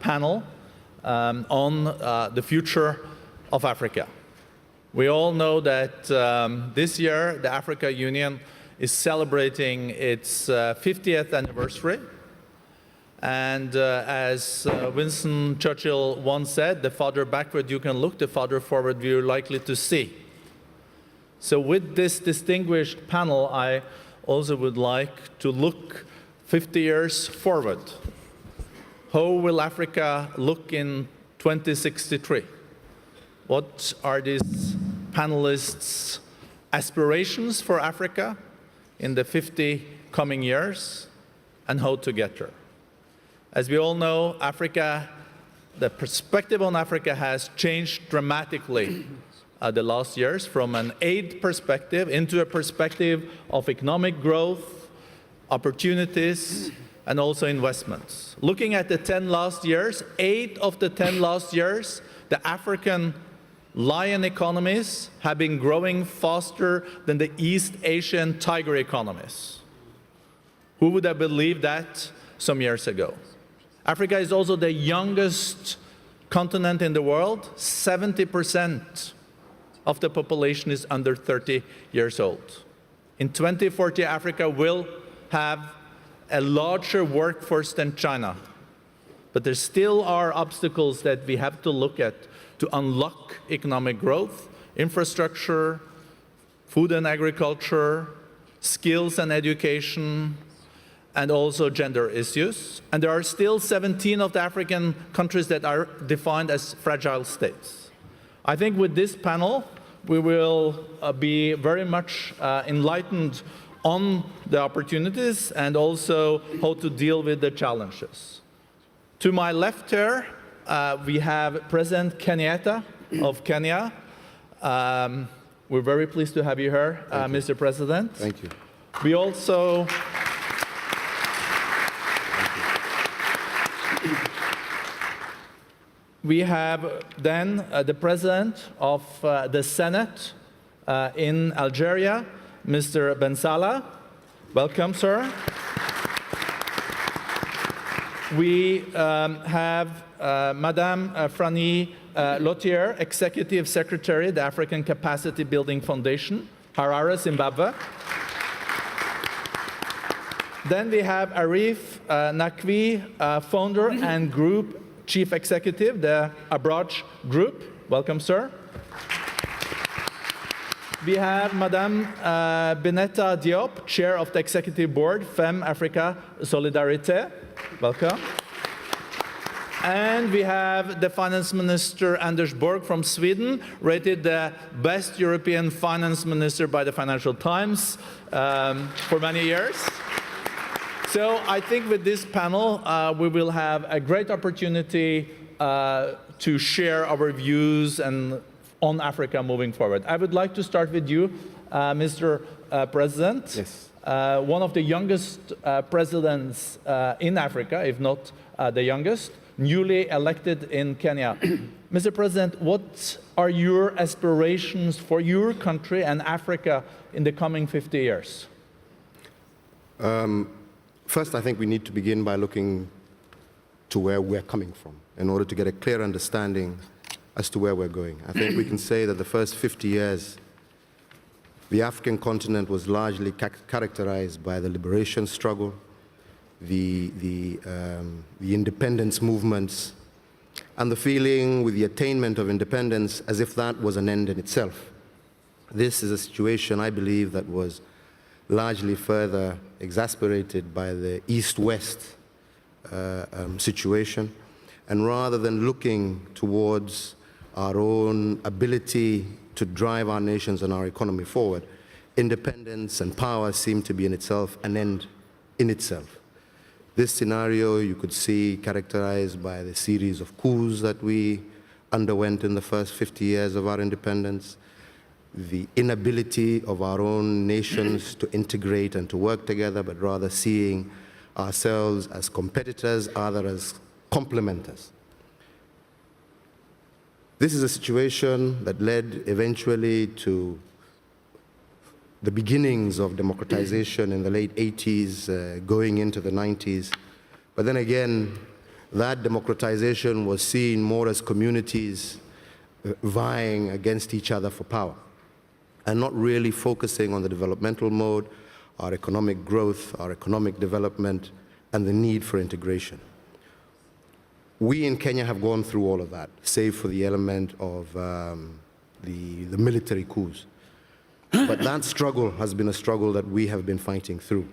panel on the future of Africa. We all know that this year the Africa Union is celebrating its 50th anniversary. And as Winston Churchill once said, the farther backward you can look, the farther forward you're likely to see. So with this distinguished panel, I also would like to look 50 years forward. How will Africa look in 2063? What are these panelists' aspirations for Africa in the 50 coming years, and how to get there? As we all know, Africa, the perspective on Africa has changed dramatically the last years, from an aid perspective into a perspective of economic growth, opportunities, and also investments. Looking at the 10 last years, 8 of the 10 last years, the African lion economies have been growing faster than the East Asian tiger economies. Who would have believed that some years ago? Africa is also the youngest continent in the world. 70% of the population is under 30 years old. In 2040, Africa will have a larger workforce than China. But there still are obstacles that we have to look at to unlock economic growth: infrastructure, food and agriculture, skills and education, and also gender issues. And there are still 17 of the African countries that are defined as fragile states. I think with this panel, we will be very much enlightened on the opportunities and also how to deal with the challenges. To my left here, we have President Kenyatta of Kenya. We're very pleased to have you here, Mr. President. Thank you. We also we have then the President of the Senate in Algeria, Mr. Ben Salah. Welcome, sir. We have Madame Franny Lotier, Executive Secretary, the African Capacity Building Foundation, Harare, Zimbabwe. Then we have Arif Nakwi, founder and Group Chief Executive, the Abraj Group. Welcome, sir. We have Madame Bineta Diop, Chair of the Executive Board, FEM Africa Solidarité. Welcome. And we have the Finance Minister Anders Borg from Sweden, rated the best European finance minister by the Financial Times for many years. So I think with this panel, we will have a great opportunity to share our views and on Africa moving forward. I would like to start with you, Mr. President. Yes. One of the youngest presidents in Africa, if not the youngest, newly elected in Kenya. Mr. President, what are your aspirations for your country and Africa in the coming 50 years? First, I think we need to begin by looking to where we're coming from in order to get a clear understanding as to where we're going. I think we can say that the first 50 years, the African continent was largely characterized by the liberation struggle, the independence movements, and the feeling with the attainment of independence as if that was an end in itself. This is a situation, I believe, that was largely further exasperated by the East-West situation. And rather than looking towards our own ability to drive our nations and our economy forward, independence and power seem to be in itself an end in itself. This scenario you could see characterized by the series of coups that we underwent in the first 50 years of our independence, the inability of our own nations to integrate and to work together, but rather seeing ourselves as competitors, rather as complementers. This is a situation that led eventually to the beginnings of democratization in the late 80s, going into the 90s. But then again, that democratization was seen more as communities vying against each other for power, and not really focusing on the developmental mode, our economic growth, our economic development, and the need for integration. We in Kenya have gone through all of that, save for the element of the military coups. But that struggle has been a struggle that we have been fighting through.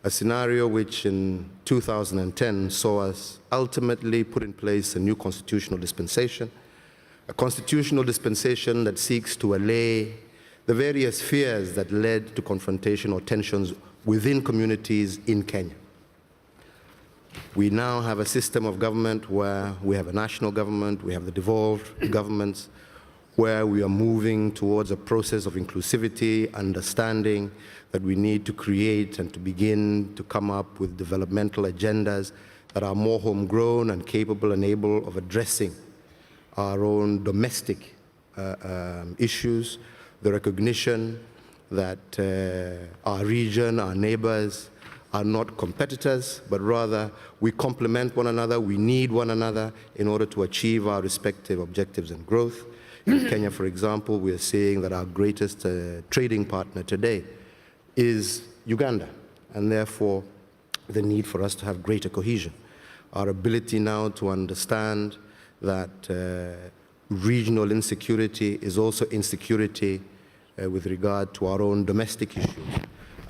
A scenario which in 2010 saw us ultimately put in place a new constitutional dispensation, a constitutional dispensation that seeks to allay the various fears that led to confrontation or tensions within communities in Kenya. We now have a system of government where we have a national government, we have the devolved governments, where we are moving towards a process of inclusivity, understanding that we need to create and to begin to come up with developmental agendas that are more homegrown and capable and able of addressing our own domestic issues, the recognition that our region, our neighbors, are not competitors, but rather we complement one another, we need one another in order to achieve our respective objectives and growth. In Kenya, for example, we are seeing that our greatest trading partner today is Uganda, and therefore the need for us to have greater cohesion. Our ability now to understand that regional insecurity is also insecurity with regard to our own domestic issues,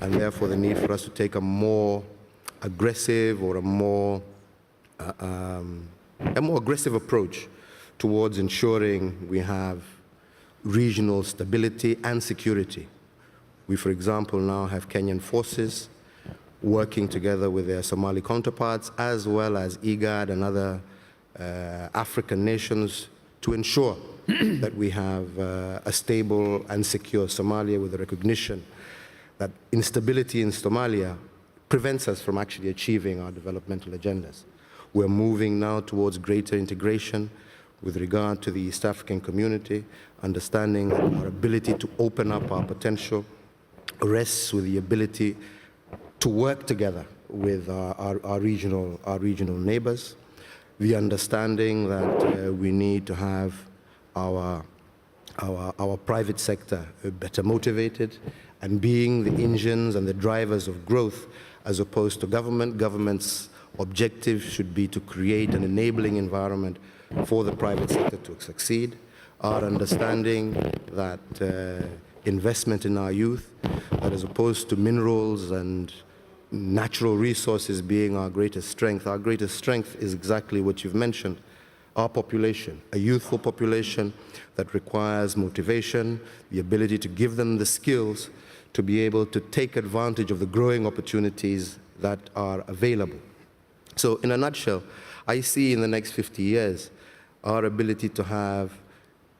and therefore the need for us to take a more aggressive or a more aggressive approach towards ensuring we have regional stability and security. We, for example, now have Kenyan forces working together with their Somali counterparts, as well as IGAD and other African nations, to ensure that we have a stable and secure Somalia, with the recognition that instability in Somalia prevents us from actually achieving our developmental agendas. We're moving now towards greater integration with regard to the East African community, understanding that our ability to open up our potential rests with the ability to work together with our regional neighbors, the understanding that we need to have our private sector better motivated and being the engines and the drivers of growth as opposed to government. Government's objective should be to create an enabling environment for the private sector to succeed. Our understanding that investment in our youth, that as opposed to minerals and natural resources being our greatest strength is exactly what you've mentioned, our population, a youthful population that requires motivation, the ability to give them the skills to be able to take advantage of the growing opportunities that are available. So in a nutshell, I see in the next 50 years our ability to have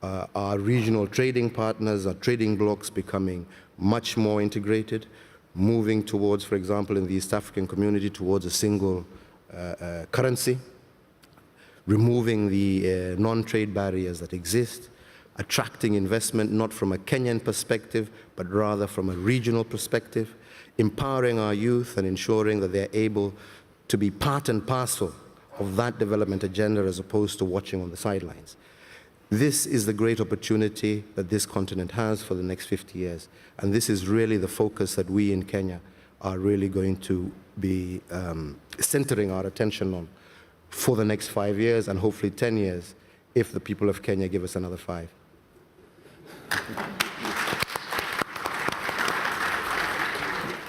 our regional trading partners, our trading blocs becoming much more integrated, moving towards, for example, in the East African community, towards a single currency, removing the non-trade barriers that exist, attracting investment not from a Kenyan perspective, but rather from a regional perspective, empowering our youth and ensuring that they're able to be part and parcel of that development agenda as opposed to watching on the sidelines. This is the great opportunity that this continent has for the next 50 years. And this is really the focus that we in Kenya are really going to be centering our attention on for the next 5 years and hopefully 10 years if the people of Kenya give us another 5.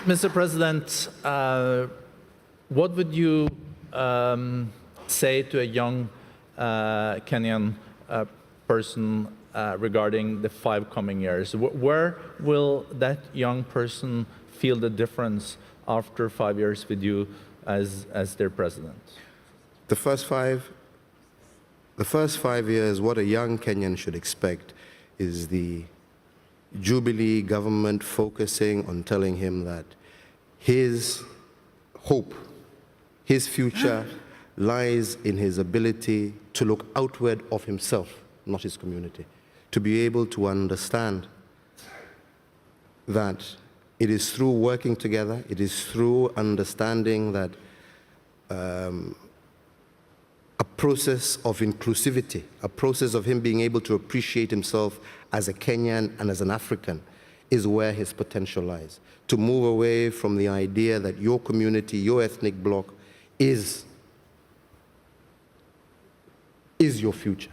Mr. President, what would you say to a young Kenyan person regarding the 5 coming years? Where will that young person feel the difference after 5 years with you as their president? The first 5 years, what a young Kenyan should expect is the Jubilee government focusing on telling him that his hope, his future lies in his ability to look outward of himself, not his community, to be able to understand that it is through working together, it is through understanding that a process of inclusivity, a process of him being able to appreciate himself as a Kenyan and as an African, is where his potential lies. To move away from the idea that your community, your ethnic bloc, is your future.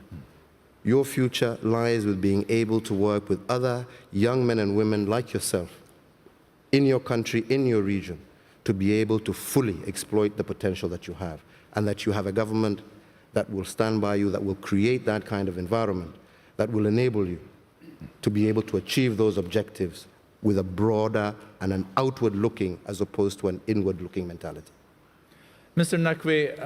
Your future lies with being able to work with other young men and women like yourself in your country, in your region, to be able to fully exploit the potential that you have, and that you have a government that will stand by you, that will create that kind of environment, that will enable you to be able to achieve those objectives with a broader and an outward-looking as opposed to an inward-looking mentality. Mr. Nakwe,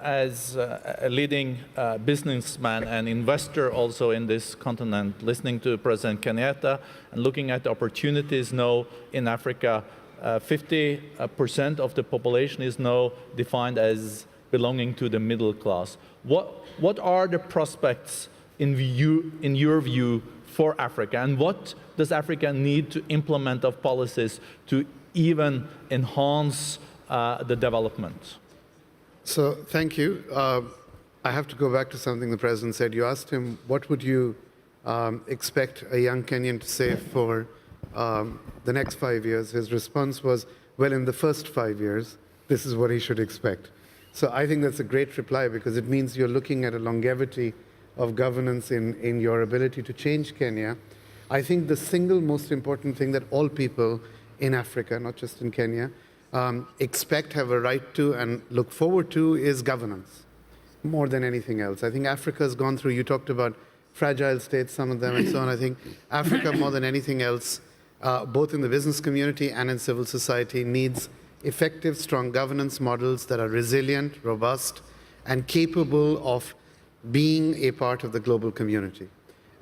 as a leading businessman and investor also in this continent, listening to President Kenyatta and looking at the opportunities now in Africa, 50% of the population is now defined as belonging to the middle class. What are the prospects in your view for Africa, and what does Africa need to implement of policies to even enhance the development? So thank you. I have to go back to something the President said. You asked him, what would you expect a young Kenyan to say for the next 5 years? His response was, well, in the first 5 years, this is what he should expect. So I think that's a great reply, because it means you're looking at a longevity of governance in your ability to change Kenya. I think the single most important thing that all people in Africa, not just in Kenya, expect, have a right to, and look forward to is governance, more than anything else. I think Africa has gone through, you talked about fragile states, some of them, and so on. I think Africa, more than anything else, both in the business community and in civil society, needs effective, strong governance models that are resilient, robust, and capable of being a part of the global community.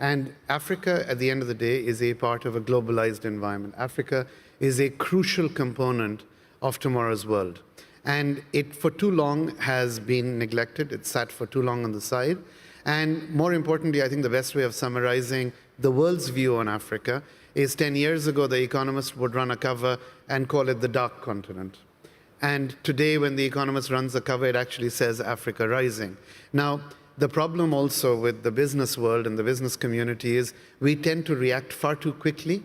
And Africa, at the end of the day, is a part of a globalized environment. Africa is a crucial component of tomorrow's world. And it, for too long, has been neglected. It's sat for too long on the side. And more importantly, I think the best way of summarizing the world's view on Africa is 10 years ago, The Economist would run a cover and call it the dark continent. And today, when The Economist runs a cover, it actually says Africa rising. Now, the problem also with the business world and the business community is we tend to react far too quickly,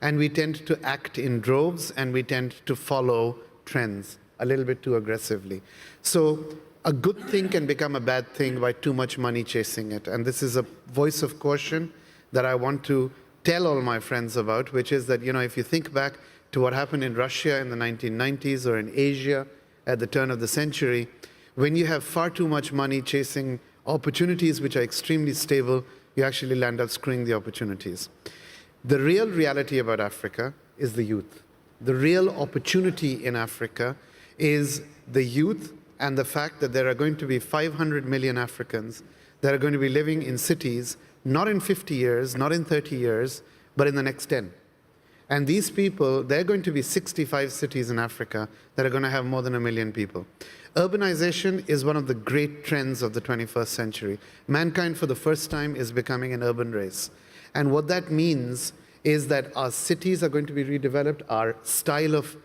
and we tend to act in droves, and we tend to follow trends a little bit too aggressively. So a good thing can become a bad thing by too much money chasing it. And this is a voice of caution that I want to tell all my friends about, which is that, if you think back to what happened in Russia in the 1990s or in Asia at the turn of the century, when you have far too much money chasing opportunities which are extremely stable, you actually land up screwing the opportunities. The real reality about Africa is the youth. The real opportunity in Africa is the youth and the fact that there are going to be 500 million Africans that are going to be living in cities, not in 50 years, not in 30 years, but in the next 10. And these people, there are going to be 65 cities in Africa that are going to have more than 1 million people. Urbanization is one of the great trends of the 21st century. Mankind, for the first time, is becoming an urban race. And what that means is that our cities are going to be redeveloped, our style of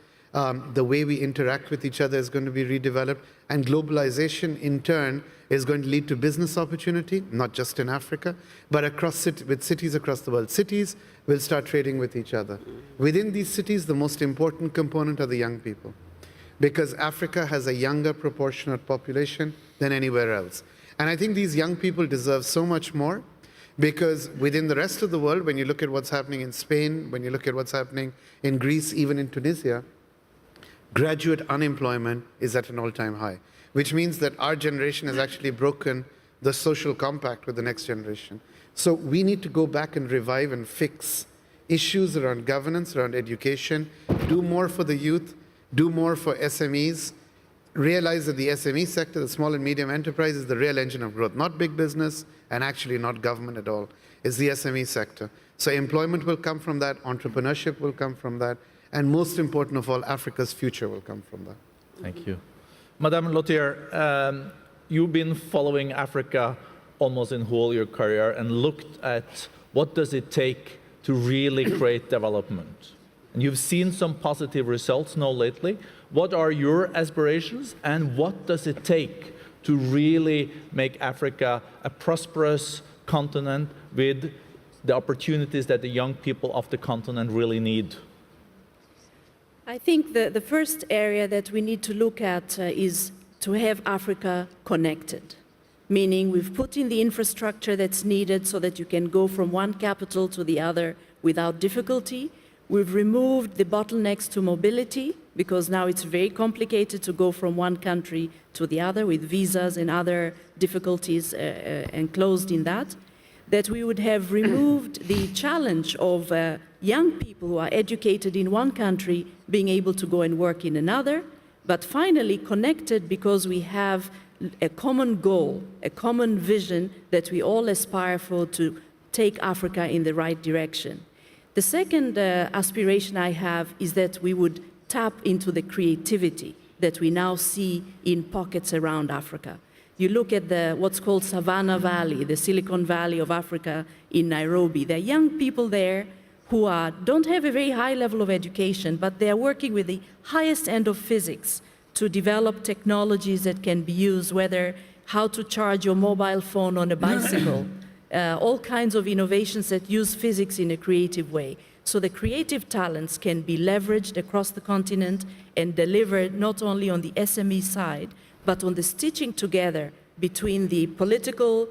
the way we interact with each other is going to be redeveloped, and globalization, in turn, is going to lead to business opportunity, not just in Africa, but with cities across the world. Cities will start trading with each other. Within these cities, the most important component are the young people, because Africa has a younger proportionate population than anywhere else. And I think these young people deserve so much more, because within the rest of the world, when you look at what's happening in Spain, when you look at what's happening in Greece, even in Tunisia, graduate unemployment is at an all-time high, which means that our generation has actually broken the social compact with the next generation. So we need to go back and revive and fix issues around governance, around education, do more for the youth, do more for SMEs, realize that the SME sector, the small and medium enterprise, is the real engine of growth, not big business and actually not government at all. It's the SME sector. So employment will come from that, entrepreneurship will come from that, and most important of all, Africa's future will come from that. Thank you. Madame Lothier, you've been following Africa almost in whole your career and looked at what does it take to really create development. And you've seen some positive results now lately. What are your aspirations, and what does it take to really make Africa a prosperous continent with the opportunities that the young people of the continent really need? I think the first area that we need to look at is to have Africa connected, meaning we've put in the infrastructure that's needed so that you can go from one capital to the other without difficulty. We've removed the bottlenecks to mobility, because now it's very complicated to go from one country to the other with visas and other difficulties enclosed in that. That we would have removed the challenge of young people who are educated in one country being able to go and work in another, but finally connected because we have a common goal, a common vision that we all aspire for to take Africa in the right direction. The second aspiration I have is that we would tap into the creativity that we now see in pockets around Africa. You look at what's called Savannah Valley, the Silicon Valley of Africa in Nairobi. There are young people there who don't have a very high level of education, but they are working with the highest end of physics to develop technologies that can be used, whether how to charge your mobile phone on a bicycle, all kinds of innovations that use physics in a creative way. So the creative talents can be leveraged across the continent and delivered not only on the SME side, but on the stitching together between the political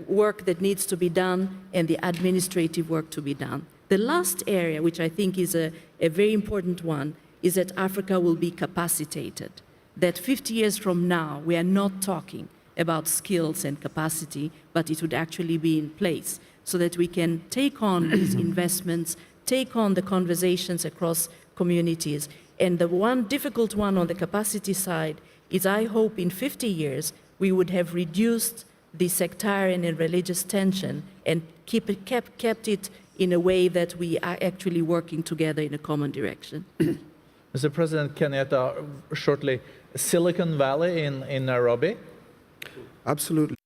work that needs to be done and the administrative work to be done. The last area, which I think is a very important one, is that Africa will be capacitated. That 50 years from now, we are not talking about skills and capacity, but it would actually be in place so that we can take on these investments, take on the conversations across communities. And the one difficult one on the capacity side is I hope in 50 years we would have reduced the sectarian and religious tension and kept it in a way that we are actually working together in a common direction. Mr. President Kenyatta, shortly, Silicon Valley in Nairobi? Absolutely.